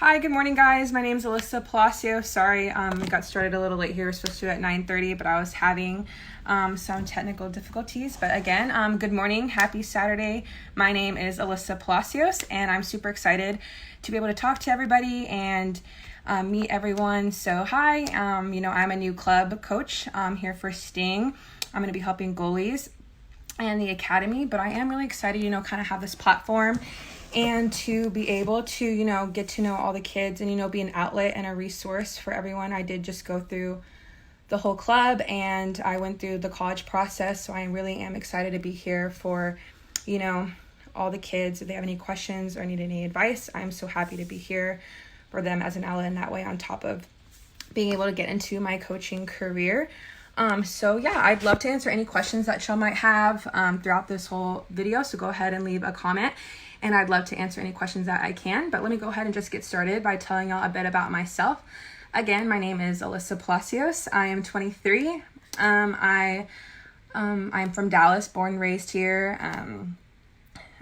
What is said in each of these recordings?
Hi, good morning, guys. My name is Alyssa Palacios. Sorry, we got started a little late here. We're supposed to do it at 9:30, but I was having some technical difficulties. But again, good morning. Happy Saturday. My name is Alyssa Palacios, and I'm super excited to be able to talk to everybody and meet everyone. So hi, I'm a new club coach here for Sting. I'm going to be helping goalies and the academy, but I am really excited, kind of have this platform and to be able to, get to know all the kids and, be an outlet and a resource for everyone. I did just go through the whole club and I went through the college process. So I really am excited to be here for, all the kids. If they have any questions or need any advice, I'm so happy to be here for them as an outlet in that way, on top of being able to get into my coaching career. I'd love to answer any questions that y'all might have throughout this whole video. So go ahead and leave a comment, and I'd love to answer any questions that I can. But let me go ahead and just get started by telling y'all a bit about myself. Again, my name is Alyssa Palacios. I am 23. I'm from Dallas, born and raised here.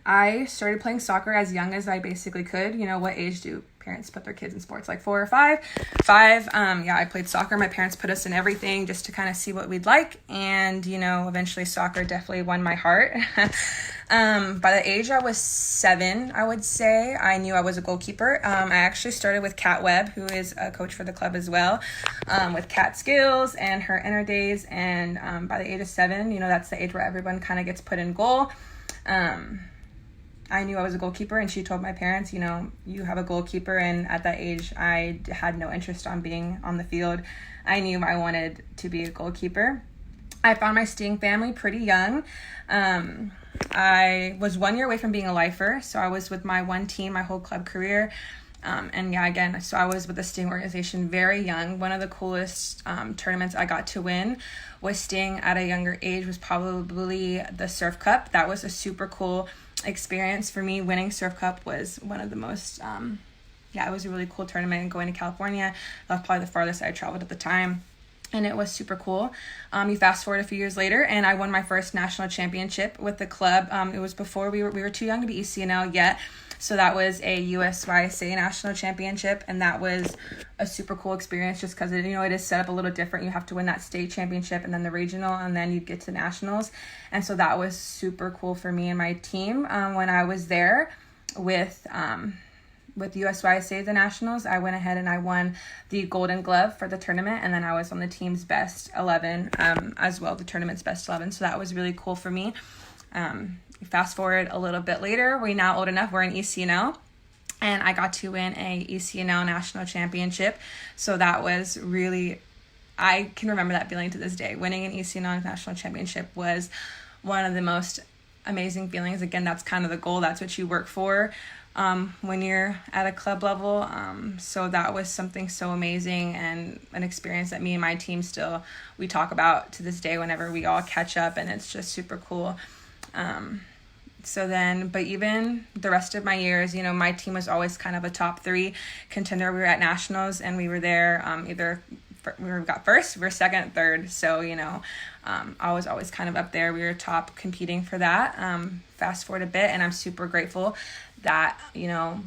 I started playing soccer as young as I basically could. What age do parents put their kids in sports? Like 4 or 5? 5. I played soccer. My parents put us in everything just to kind of see what we'd like. And, eventually soccer definitely won my heart. By the age I was 7, I would say, I knew I was a goalkeeper. I actually started with Kat Webb, who is a coach for the club as well, with Kat skills and her inner days. And by the age of 7, that's the age where everyone kind of gets put in goal. I knew I was a goalkeeper, and she told my parents, you have a goalkeeper. And at that age, I had no interest on being on the field. I knew I wanted to be a goalkeeper. I found my Sting family pretty young. I was 1 year away from being a lifer, so I was with my one team my whole club career. So I was with the Sting organization very young. One of the coolest tournaments I got to win was Sting at a younger age was probably the Surf Cup. That was a super cool experience for me. Winning Surf Cup was one of the most, it was a really cool tournament. And going to California, that was probably the farthest I traveled at the time. And it was super cool. You fast forward a few years later, and I won my first national championship with the club. It was before we were too young to be ECNL yet. So that was a USYSA national championship, and that was a super cool experience just because it is set up a little different. You have to win that state championship and then the regional, and then you get to nationals. And so that was super cool for me and my team. When I was there with USYSA, the nationals, I went ahead and I won the Golden Glove for the tournament, and then I was on the team's best 11 as well, the tournament's best 11. So that was really cool for me. Fast forward a little bit later, we're now old enough, we're in ECNL, and I got to win a ECNL national championship. So that was really, I can remember that feeling to this day. Winning an ECNL national championship was one of the most amazing feelings. Again, that's kind of the goal. That's what you work for when you're at a club level. So that was something so amazing and an experience that me and my team we talk about to this day whenever we all catch up, and it's just super cool. But even the rest of my years, my team was always kind of a top 3 contender. We were at nationals, and we were there we got first, we were second, third. So, I was always kind of up there. We were top competing for that. Fast forward a bit, and I'm super grateful that,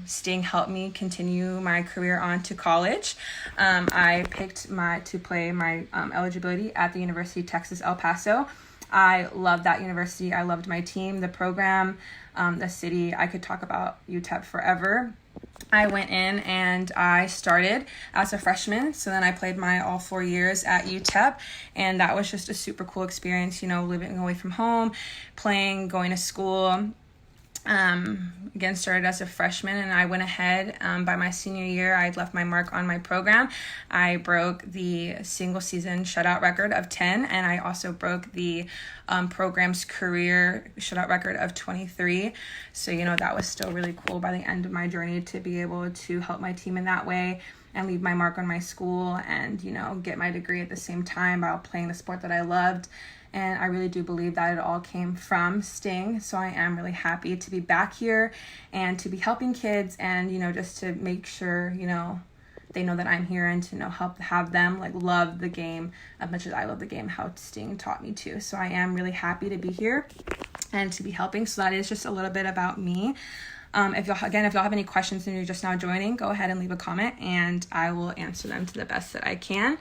Sting helped me continue my career on to college. I picked to play my eligibility at the University of Texas, El Paso. I loved that university. I loved my team, the program, the city. I could talk about UTEP forever. I went in and I started as a freshman. So then I played my all 4 years at UTEP. And that was just a super cool experience, living away from home, playing, going to school. Again, started as a freshman, and I went ahead, by my senior year, I left my mark on my program. I broke the single season shutout record of 10, and I also broke the program's career shutout record of 23. So, that was still really cool by the end of my journey to be able to help my team in that way and leave my mark on my school and, get my degree at the same time while playing the sport that I loved. And I really do believe that it all came from Sting. So I am really happy to be back here and to be helping kids and, just to make sure, they know that I'm here and to help have them love the game as much as I love the game, how Sting taught me to. So I am really happy to be here and to be helping. So that is just a little bit about me. If y'all have any questions and you're just now joining, go ahead and leave a comment and I will answer them to the best that I can.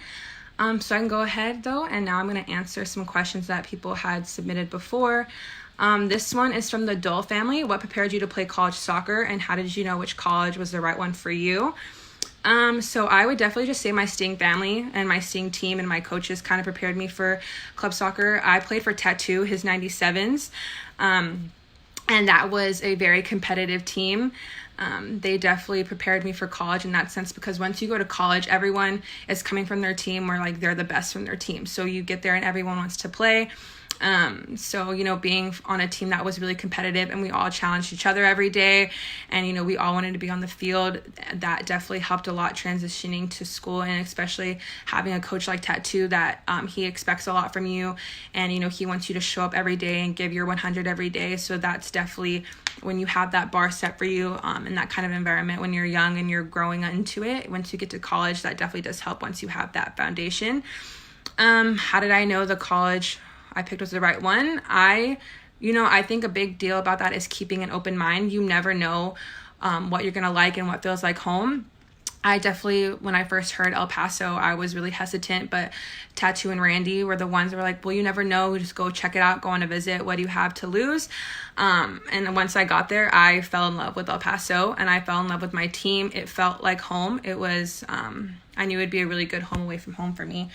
So I can go ahead though, and now I'm going to answer some questions that people had submitted before. This one is from the Dole family. What prepared you to play college soccer, and how did you know which college was the right one for you? So I would definitely just say my Sting family and my Sting team and my coaches kind of prepared me for club soccer. I played for Tattoo, his 97s, and that was a very competitive team. They definitely prepared me for college in that sense, because once you go to college, everyone is coming from their team, or like they're the best from their team. So you get there and everyone wants to play. So, being on a team that was really competitive and we all challenged each other every day, and, we all wanted to be on the field, that definitely helped a lot transitioning to school, and especially having a coach like Tattoo that, he expects a lot from you, and, he wants you to show up every day and give your 100 every day. So that's definitely when you have that bar set for you, in that kind of environment when you're young and you're growing into it. Once you get to college, that definitely does help once you have that foundation. How did I know the college I picked was the right one? I think a big deal about that is keeping an open mind. You never know what you're going to like and what feels like home. I definitely, when I first heard El Paso, I was really hesitant, but Tattoo and Randy were the ones that were like, well, you never know, just go check it out, go on a visit, what do you have to lose? And once I got there, I fell in love with El Paso, and I fell in love with my team. It felt like home. It was, I knew it'd be a really good home away from home for me.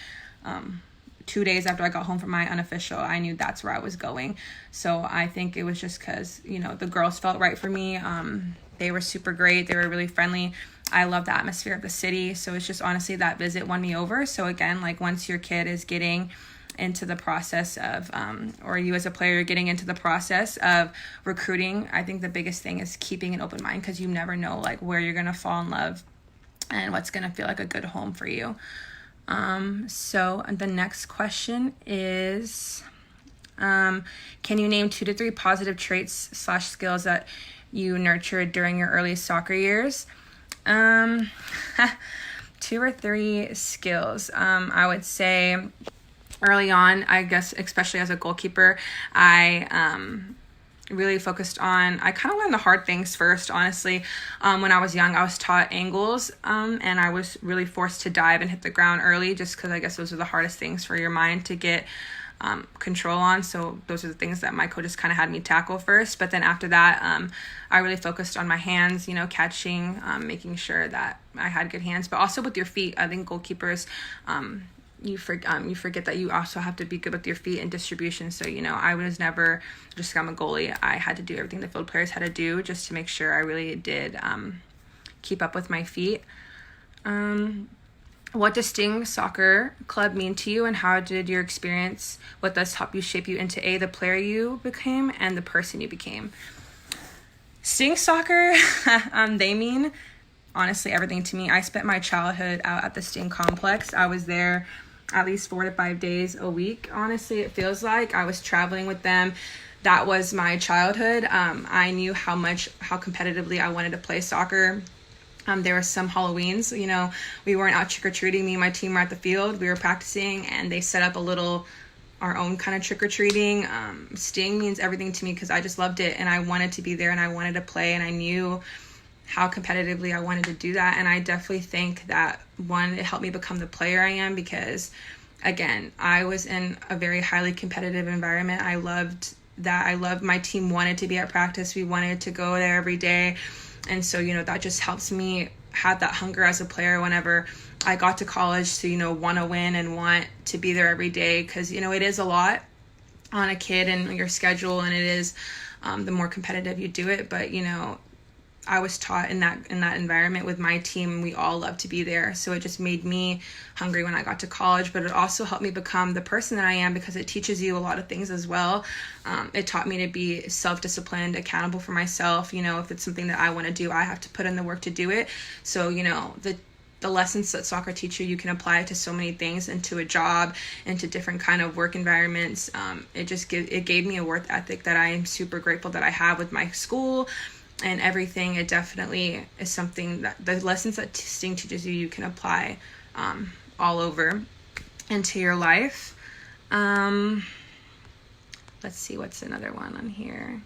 2 days after I got home from my unofficial, I knew that's where I was going. So I think it was just because, the girls felt right for me. They were super great. They were really friendly. I love the atmosphere of the city. So it's just honestly that visit won me over. So again, like once your kid is getting into the process of, or you as a player getting into the process of recruiting, I think the biggest thing is keeping an open mind, because you never know like where you're going to fall in love and what's going to feel like a good home for you. So the next question is, can you name 2 to 3 positive traits / skills that you nurtured during your early soccer years? 2 or 3 skills. I would say early on, I guess, especially as a goalkeeper, I, really focused on, I kind of learned the hard things first, honestly. When I was young, I was taught angles, and I was really forced to dive and hit the ground early, just because I guess those are the hardest things for your mind to get control on. So those are the things that my coaches kind of had me tackle first. But then after that, I really focused on my hands, catching, making sure that I had good hands, but also with your feet. I think goalkeepers, you forget that you also have to be good with your feet and distribution. So, I was never just, I'm a goalie. I had to do everything the field players had to do just to make sure I really did keep up with my feet. What does Sting Soccer Club mean to you, and how did your experience with this help you shape you into the player you became and the person you became? Sting Soccer, they mean honestly everything to me. I spent my childhood out at the Sting complex. I was there at least 4 to 5 days a week. Honestly, it feels like I was traveling with them. That was my childhood. I knew how competitively I wanted to play soccer. There were some Halloweens, we weren't out trick-or-treating. Me and my team were at the field. We were practicing, and they set up our own kind of trick-or-treating. Sting means everything to me because I just loved it, and I wanted to be there, and I wanted to play, and I knew how competitively I wanted to do that. And I definitely think that, one, it helped me become the player I am, because again, I was in a very highly competitive environment. I loved that. I loved my team wanted to be at practice. We wanted to go there every day. And so, that just helps me have that hunger as a player whenever I got to college to, want to win and want to be there every day. Because, it is a lot on a kid and your schedule, and it is the more competitive you do it. But, I was taught in that environment with my team, we all love to be there. So it just made me hungry when I got to college, but it also helped me become the person that I am, because it teaches you a lot of things as well. It taught me to be self-disciplined, accountable for myself. If it's something that I want to do, I have to put in the work to do it. So, the lessons that soccer teach you can apply it to so many things, into a job, into different kind of work environments. It gave me a work ethic that I am super grateful that I have with my school and everything. It definitely is something that the lessons that Sting teaches you can apply all over into your life. Let's see, what's another one on here?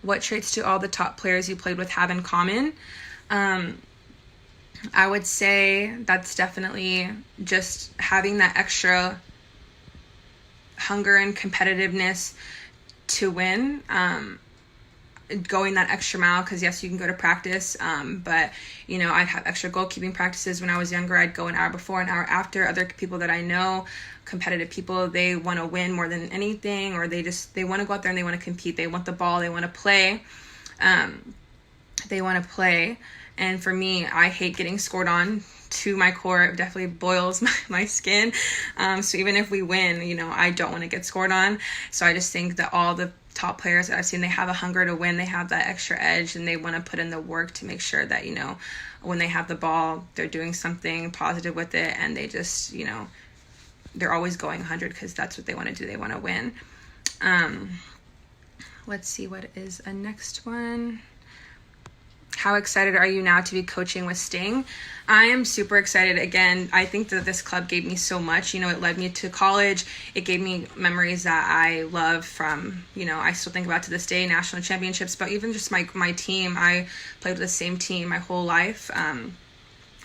what traits do all the top players you played with have in common? I would say that's definitely just having that extra hunger and competitiveness to win, going that extra mile, because yes, you can go to practice, but I'd have extra goalkeeping practices when I was younger. I'd go an hour before, an hour after. Other people that I know, competitive people, they want to win more than anything, or they want to go out there and they want to compete. They want the ball, they want to play. And for me, I hate getting scored on to my core. It definitely boils my skin. So even if we win, I don't want to get scored on. So I just think that all the top players that I've seen, they have a hunger to win. They have that extra edge, and they want to put in the work to make sure that, when they have the ball, they're doing something positive with it. And they just, they're always going 100 because that's what they want to do. They want to win. Let's see, what is a next one? How excited are you now to be coaching with Sting? I am super excited. Again, I think that this club gave me so much. It led me to college. It gave me memories that I love from, I still think about to this day, national championships, but even just my team. I played with the same team my whole life.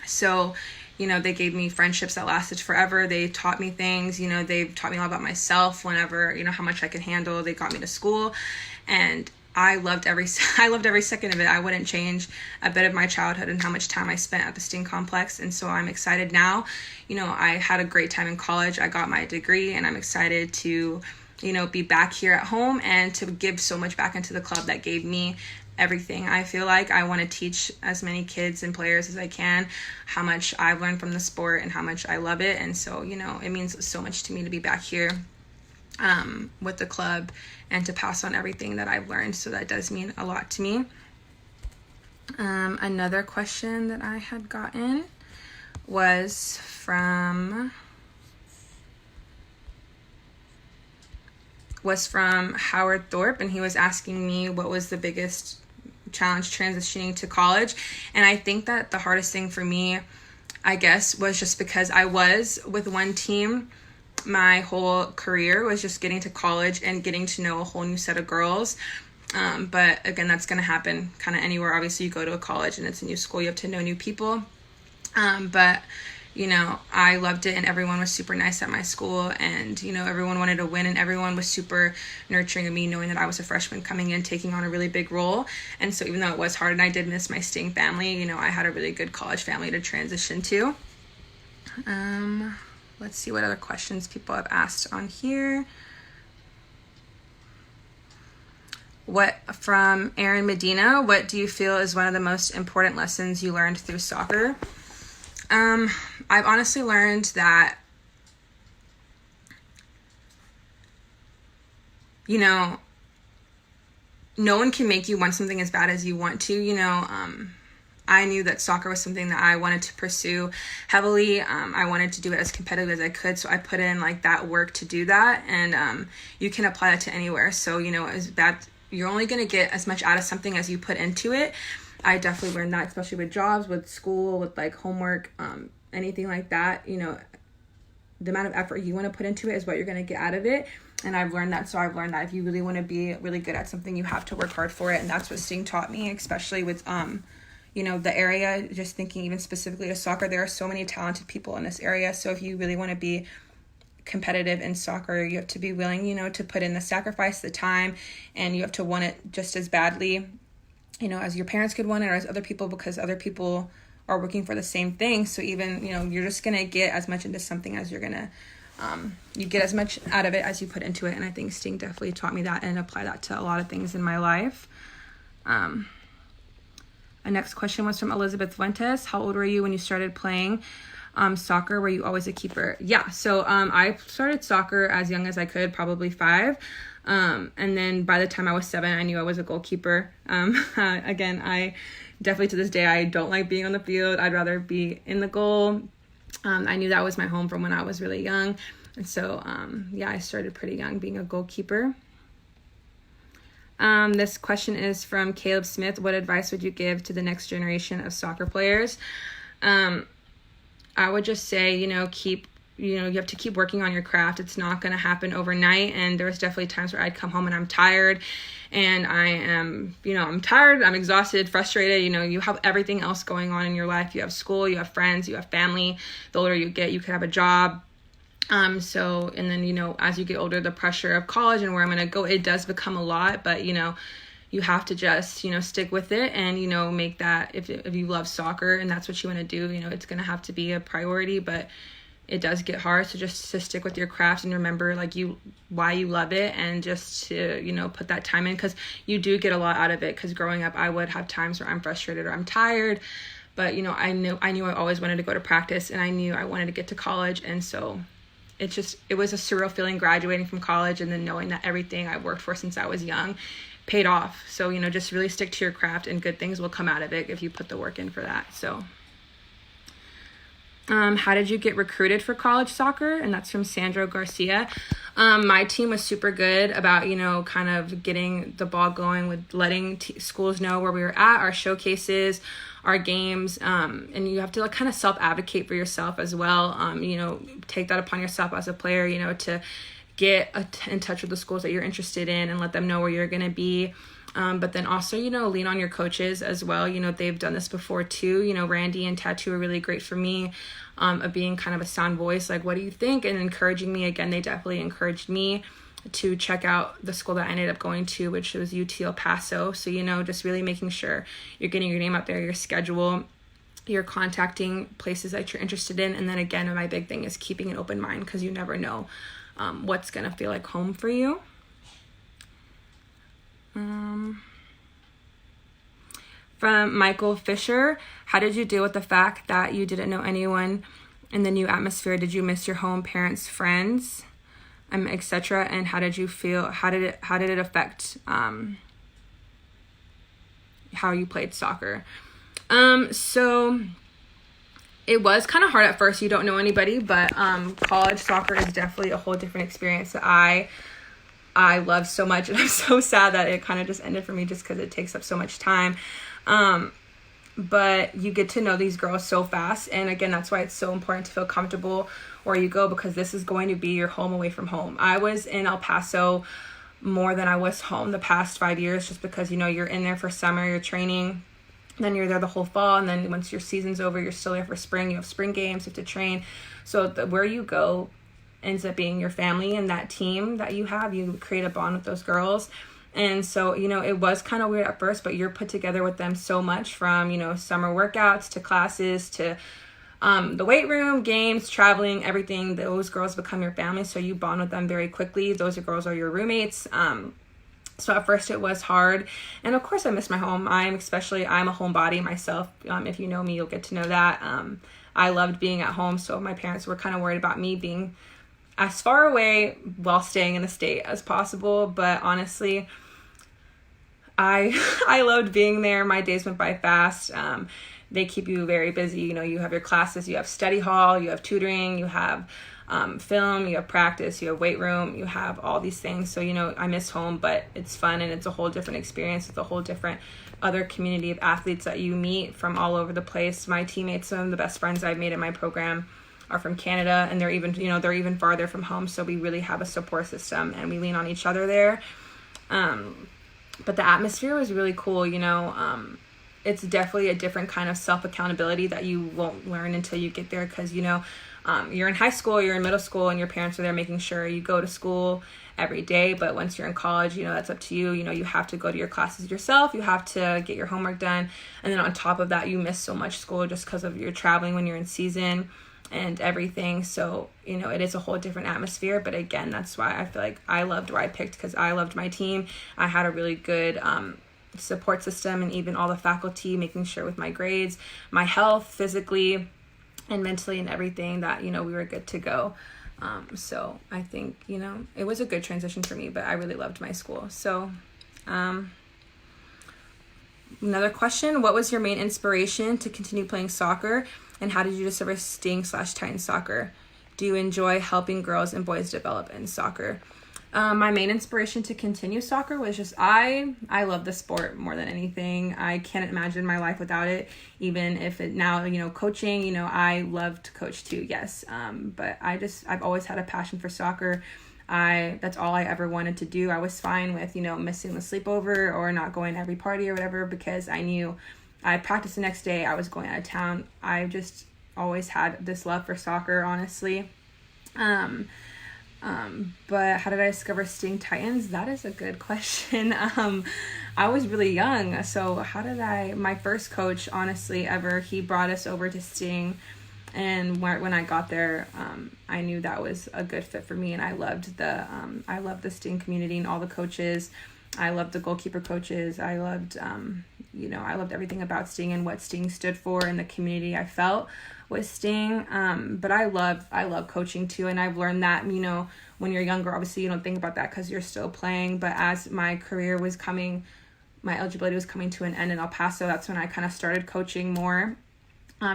So they gave me friendships that lasted forever. They taught me things. They taught me a lot about myself whenever, how much I could handle. They got me to school, and I loved every second of it. I wouldn't change a bit of my childhood and how much time I spent at the Sting Complex. And so I'm excited now. I had a great time in college. I got my degree, and I'm excited to, be back here at home and to give so much back into the club that gave me everything. I feel like I want to teach as many kids and players as I can how much I've learned from the sport and how much I love it. And so, it means so much to me to be back here with the club and to pass on everything that I've learned. So that does mean a lot to me. Another question that I had gotten was from Howard Thorpe, and he was asking me what was the biggest challenge transitioning to college. And I think that the hardest thing for me, I guess, was just because I was with one team my whole career, was just getting to college and getting to know a whole new set of girls. But again, that's going to happen kind of anywhere. Obviously, you go to a college and it's a new school, you have to know new people. But I loved it, and everyone was super nice at my school, and everyone wanted to win, and everyone was super nurturing of me, knowing that I was a freshman coming in, taking on a really big role. And so even though it was hard and I did miss my Sting family, I had a really good college family to transition to. Let's see what other questions people have asked on here. From Aaron Medina, what do you feel is one of the most important lessons you learned through soccer? I've honestly learned that, no one can make you want something as bad as you want to. I knew that soccer was something that I wanted to pursue heavily. I wanted to do it as competitive as I could, so I put in that work to do that, and you can apply that to anywhere. So as bad, you're only going to get as much out of something as you put into it. I definitely learned that, especially with jobs, with school, with homework, anything like that. The amount of effort you want to put into it is what you're going to get out of it. And I've learned that. So I've learned that if you really want to be really good at something, you have to work hard for it. And that's what Sting taught me, especially with the area. Just thinking even specifically to soccer, there are so many talented people in this area. So if you really want to be competitive in soccer, you have to be willing, to put in the sacrifice, the time, and you have to want it just as badly, as your parents could want it, or as other people, because other people are working for the same thing. So even, you're just going to get as much into something as you're going to, you get as much out of it as you put into it. And I think Sting definitely taught me that and apply that to a lot of things in my life. A next question was from Elizabeth Fuentes. How old were you when you started playing soccer? Were you always a keeper? Yeah, so I started soccer as young as I could, probably 5. And then by the time I was 7, I knew I was a goalkeeper. Again, I definitely to this day, I don't like being on the field. I'd rather be in the goal. I knew that was my home from when I was really young. And so, I started pretty young being a goalkeeper. This question is from Caleb Smith. What advice would you give to the next generation of soccer players? I would just say, you have to keep working on your craft. It's not going to happen overnight. And there was definitely times where I'd come home and I'm tired and I am, I'm tired, I'm exhausted, frustrated. You have everything else going on in your life. You have school, you have friends, you have family. The older you get, you could have a job. And then, as you get older, the pressure of college and where I'm going to go, it does become a lot, but, you have to just, stick with it and, make that, if you love soccer and that's what you want to do, it's going to have to be a priority, but it does get hard. So just to stick with your craft and remember why you love it, and just to, put that time in, because you do get a lot out of it. Because growing up, I would have times where I'm frustrated or I'm tired, but, I knew I always wanted to go to practice, and I knew I wanted to get to college. And so it was a surreal feeling graduating from college and then knowing that everything I worked for since I was young paid off. So, just really stick to your craft, and good things will come out of it if you put the work in for that. So, how did you get recruited for college soccer? And that's from Sandro Garcia. My team was super good about, kind of getting the ball going with letting schools know where we were at, our showcases, our games, and you have to kind of self-advocate for yourself as well. Take that upon yourself as a player, to get in touch with the schools that you're interested in and let them know where you're going to be. But then also, lean on your coaches as well. They've done this before too. Randy and Tattoo are really great for me, of being kind of a sound voice. Like, what do you think? And encouraging me. Again, they definitely encouraged me to check out the school that I ended up going to, which was UT El Paso. So, just really making sure you're getting your name out there, your schedule, you're contacting places that you're interested in. And then again, my big thing is keeping an open mind, because you never know what's going to feel like home for you. From Michael Fisher, how did you deal with the fact that you didn't know anyone in the new atmosphere? Did you miss your home, parents, friends, etc.? And how did you feel? How did it affect how you played soccer? So it was kind of hard at first. You don't know anybody, but college soccer is definitely a whole different experience that I love so much, and I'm so sad that it kind of just ended for me, just because it takes up so much time. But you get to know these girls so fast, and again, that's why it's so important to feel comfortable where you go, because this is going to be your home away from home. I was in El Paso more than I was home the past 5 years, just because you're in there for summer, you're training, then you're there the whole fall, and then once your season's over, you're still there for spring. You have spring games, you have to train. So where you go ends up being your family, and that team that you have, you create a bond with those girls. And so, it was kind of weird at first, but you're put together with them so much, from, summer workouts to classes to the weight room, games, traveling, everything. Those girls become your family, so you bond with them very quickly. Those girls are your roommates. So at first it was hard. And of course I miss my home. I'm a homebody myself. If you know me, you'll get to know that. I loved being at home, so my parents were kind of worried about me being as far away while staying in the state as possible. But honestly, I loved being there. My days went by fast. They keep you very busy. You have your classes, you have study hall, you have tutoring, you have film, you have practice, you have weight room, you have all these things. So, I miss home, but it's fun, and it's a whole different experience. It's a whole different other community of athletes that you meet from all over the place. My teammates, some of the best friends I've made in my program are from Canada, and they're even farther from home. So we really have a support system, and we lean on each other there. But the atmosphere was really cool. It's definitely a different kind of self-accountability that you won't learn until you get there, because, you're in high school, you're in middle school, and your parents are there making sure you go to school every day. But once you're in college, that's up to you. You have to go to your classes yourself. You have to get your homework done. And then on top of that, you miss so much school just because of your traveling when you're in season and everything. So, it is a whole different atmosphere. But again, that's why I feel like I loved where I picked, because I loved my team. I had a really good support system, and even all the faculty making sure with my grades, my health, physically and mentally, and everything, that, we were good to go. So I think, it was a good transition for me, but I really loved my school. So another question, what was your main inspiration to continue playing soccer, and how did you discover Sting/Titan soccer? Do you enjoy helping girls and boys develop in soccer? My main inspiration to continue soccer was just, I love the sport more than anything. I can't imagine my life without it, even if it now, coaching, I love to coach too, yes. But I've always had a passion for soccer. That's all I ever wanted to do. I was fine with, missing the sleepover or not going to every party or whatever, because I knew I practiced the next day, I was going out of town. I just always had this love for soccer, honestly. But how did I discover Sting Titans? That is a good question. I was really young, so my first coach, honestly, ever, he brought us over to Sting, and when I got there, I knew that was a good fit for me, and I loved the Sting community and all the coaches. I loved the goalkeeper coaches. I loved, I loved everything about Sting and what Sting stood for and the community I felt with Sting. But I love coaching too. And I've learned that, when you're younger, obviously you don't think about that because you're still playing. But as my eligibility was coming to an end in El Paso, that's when I kind of started coaching more,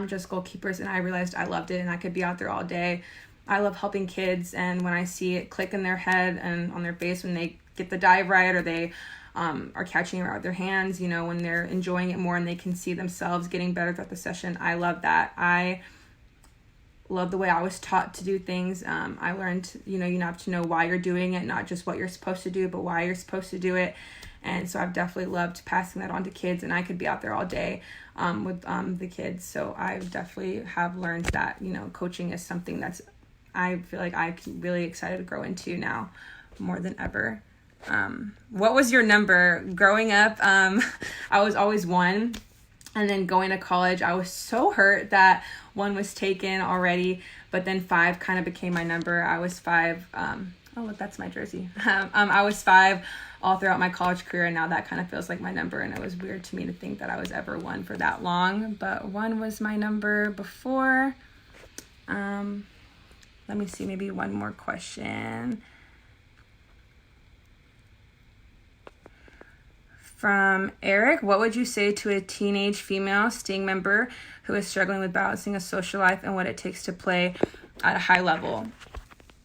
just goalkeepers. And I realized I loved it and I could be out there all day. I love helping kids. And when I see it click in their head and on their face when they get the dive right, or they are catching it with their hands, when they're enjoying it more and they can see themselves getting better throughout the session. I love that. I love the way I was taught to do things. I learned, you have to know why you're doing it, not just what you're supposed to do, but why you're supposed to do it. And so I've definitely loved passing that on to kids, and I could be out there all day with the kids. So I definitely have learned that, coaching is something I feel like I'm really excited to grow into now more than ever. What was your number growing up? I was always 1, and then going to college, I was so hurt that 1 was taken already, but then 5 kind of became my number. I was 5. Oh, look, that's my jersey. I was 5 all throughout my college career, and now that kind of feels like my number, and it was weird to me to think that I was ever 1 for that long, but 1 was my number before. Let me see, maybe one more question. From Eric, what would you say to a teenage female Sting member who is struggling with balancing a social life and what it takes to play at a high level?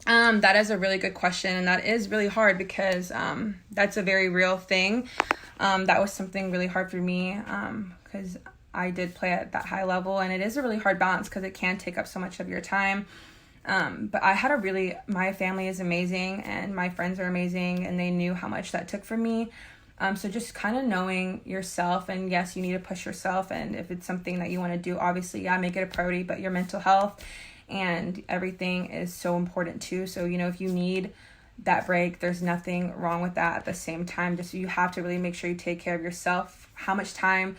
That is a really good question, and that is really hard because that's a very real thing. That was something really hard for me because I did play at that high level, and it is a really hard balance because it can take up so much of your time. But I had my family is amazing, and my friends are amazing, and they knew how much that took from me. So just kind of knowing yourself, and yes, you need to push yourself. And if it's something that you want to do, obviously, make it a priority, but your mental health and everything is so important too. So, if you need that break, there's nothing wrong with that. At the same time, just you have to really make sure you take care of yourself. How much time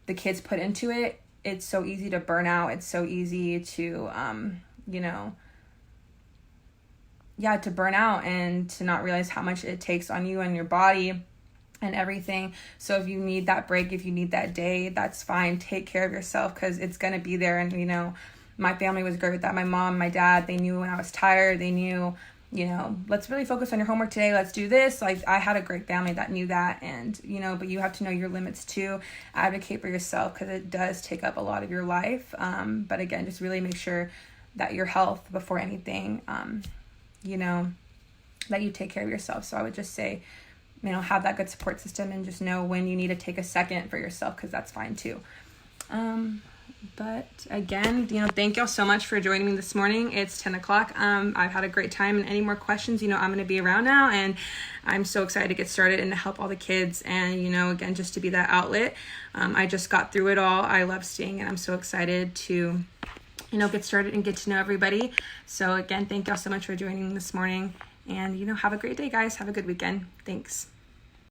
the kids put into it, it's so easy to burn out. It's so easy to, to burn out and to not realize how much it takes on you and your body and everything. So if you need that break, if you need that day, that's fine. Take care of yourself because it's going to be there. And, my family was great with that. My mom, my dad, they knew when I was tired. They knew, let's really focus on your homework today. Let's do this. Like, I had a great family that knew that. And, but you have to know your limits too. Advocate for yourself because it does take up a lot of your life. But again, just really make sure that your health before anything, that you take care of yourself. So I would just say, have that good support system and just know when you need to take a second for yourself because that's fine too. But again, thank y'all so much for joining me this morning. It's 10 o'clock. I've had a great time, and any more questions, I'm going to be around now, and I'm so excited to get started and to help all the kids and, again, just to be that outlet. I just got through it all. I love Sting, and I'm so excited to, get started and get to know everybody. So again, thank y'all so much for joining me this morning, and, have a great day, guys. Have a good weekend. Thanks.